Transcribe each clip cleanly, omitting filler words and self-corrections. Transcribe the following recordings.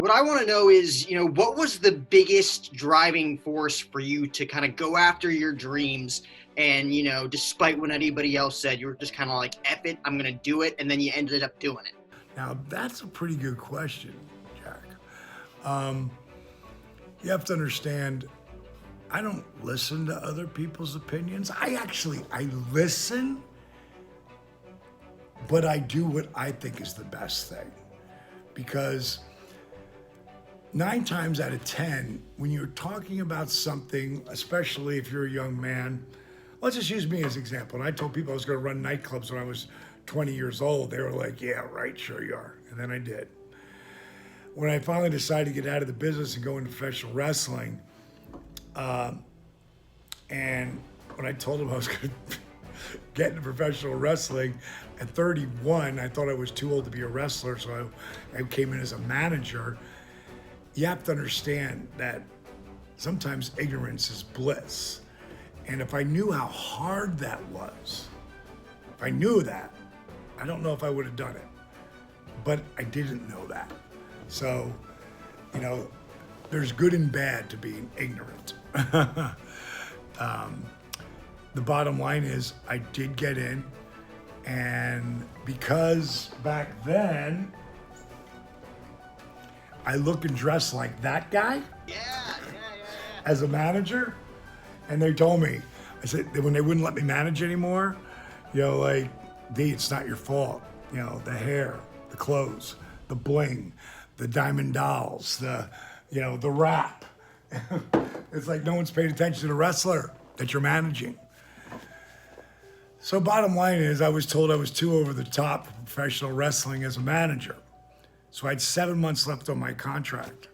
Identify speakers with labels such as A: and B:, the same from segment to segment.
A: What I want to know is, what was the biggest driving force for you to kind of go after your dreams and, despite what anybody else said, you were just kind of like, F it, I'm going to do it. And then you ended up doing it.
B: Now, that's a pretty good question, Jack. You have to understand, I don't listen to other people's opinions. I listen, but I do what I think is the best thing. Because 9 times out of 10, when you're talking about something, especially if you're a young man, let's just use me as an example. And I told people I was going to run nightclubs when I was 20 years old. They were like, yeah, right, sure you are. And then I did. When I finally decided to get out of the business and go into professional wrestling, and when I told them I was going to get into professional wrestling at 31, I thought I was too old to be a wrestler, so I came in as a manager. You have to understand that sometimes ignorance is bliss. And if I knew how hard that was, if I knew that, I don't know if I would have done it. But I didn't know that. So, there's good and bad to being ignorant. The bottom line is I did get in, and because back then I look and dress like that guy as a manager, and they told me, I said, when they wouldn't let me manage anymore, D, it's not your fault. The hair, the clothes, the bling, the diamond dolls, the rap. It's like no one's paid attention to the wrestler that you're managing. So bottom line is I was told I was too over the top for professional wrestling as a manager. So I had 7 months left on my contract.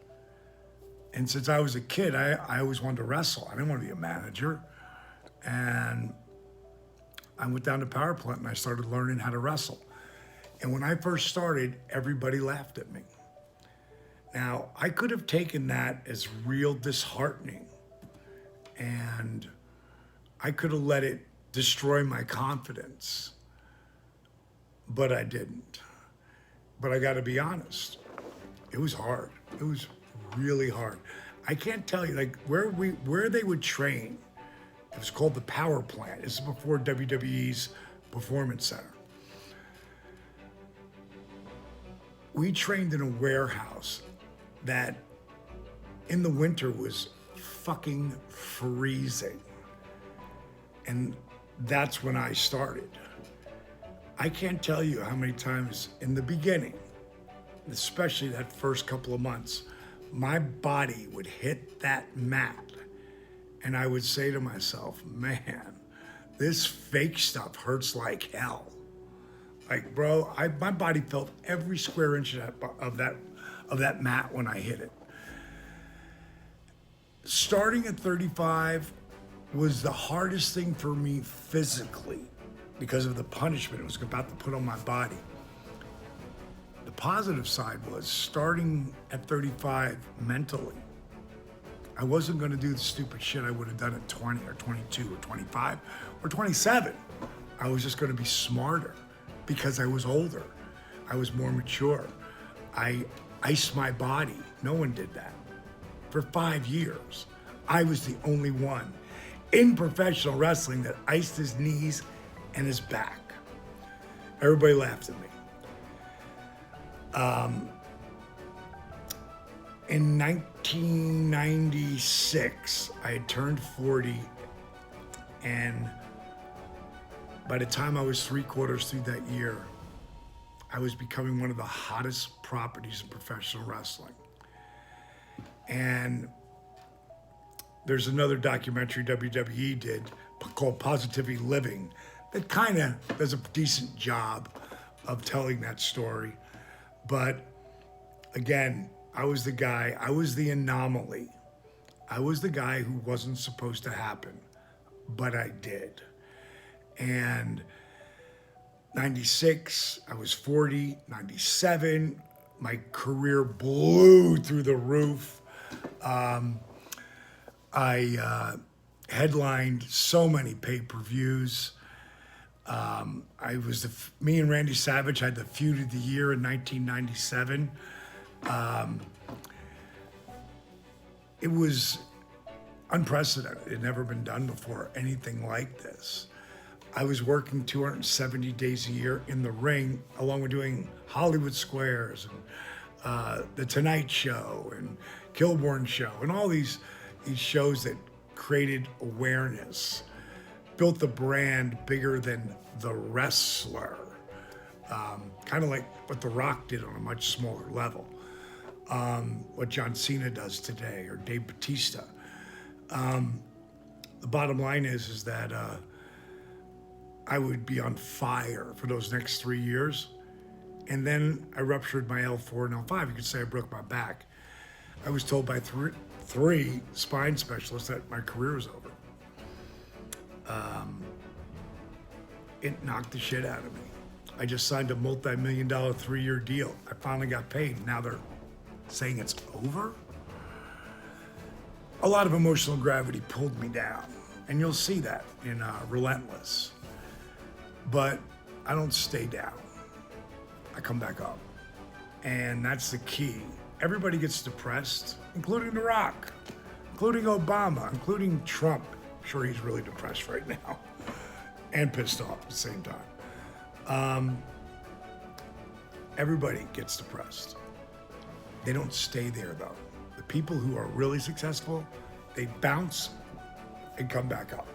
B: And since I was a kid, I always wanted to wrestle. I didn't want to be a manager. And I went down to power plant and I started learning how to wrestle. And when I first started, everybody laughed at me. Now, I could have taken that as real disheartening, and I could have let it destroy my confidence, but I didn't. But I gotta be honest, it was hard. It was really hard. I can't tell you, where they would train, it was called the power plant. This is before WWE's Performance Center. We trained in a warehouse that in the winter was fucking freezing. And that's when I started. I can't tell you how many times in the beginning, especially that first couple of months, my body would hit that mat and I would say to myself, man, this fake stuff hurts like hell. Like, bro, my body felt every square inch of that mat when I hit it. Starting at 35 was the hardest thing for me physically because of the punishment it was about to put on my body. The positive side was starting at 35 mentally. I wasn't going to do the stupid shit I would have done at 20 or 22 or 25 or 27. I was just going to be smarter because I was older. I was more mature. I iced my body. No one did that. For 5 years, I was the only one in professional wrestling that iced his knees and his back. Everybody laughed at me. In 1996, I had turned 40, and by the time I was 3/4 through that year, I was becoming one of the hottest properties in professional wrestling. And there's another documentary WWE did called Positivity Living that kind of does a decent job of telling that story. But again, I was the guy, I was the anomaly. I was the guy who wasn't supposed to happen, but I did. And 96, I was 40, 97, my career blew through the roof. I headlined so many pay-per-views. Me and Randy Savage had the feud of the year in 1997. it was unprecedented. It had never been done before, anything like this. I was working 270 days a year in the ring, along with doing Hollywood Squares and The Tonight Show and Kilborn Show and all these shows that created awareness, built the brand bigger than the wrestler, kind of like what The Rock did on a much smaller level, what John Cena does today or Dave Bautista. The bottom line is that I would be on fire for those next 3 years. And then I ruptured my L4 and L5. You could say I broke my back. I was told by three spine specialists that my career was over. It knocked the shit out of me. I just signed a multi-million-dollar 3-year deal. I finally got paid. Now they're saying it's over? A lot of emotional gravity pulled me down. And you'll see that in Relentless. But I don't stay down. I come back up. And that's the key. Everybody gets depressed, including The Rock, including Obama, including Trump. I'm sure he's really depressed right now and pissed off at the same time. Everybody gets depressed. They don't stay there though. The people who are really successful, they bounce and come back up.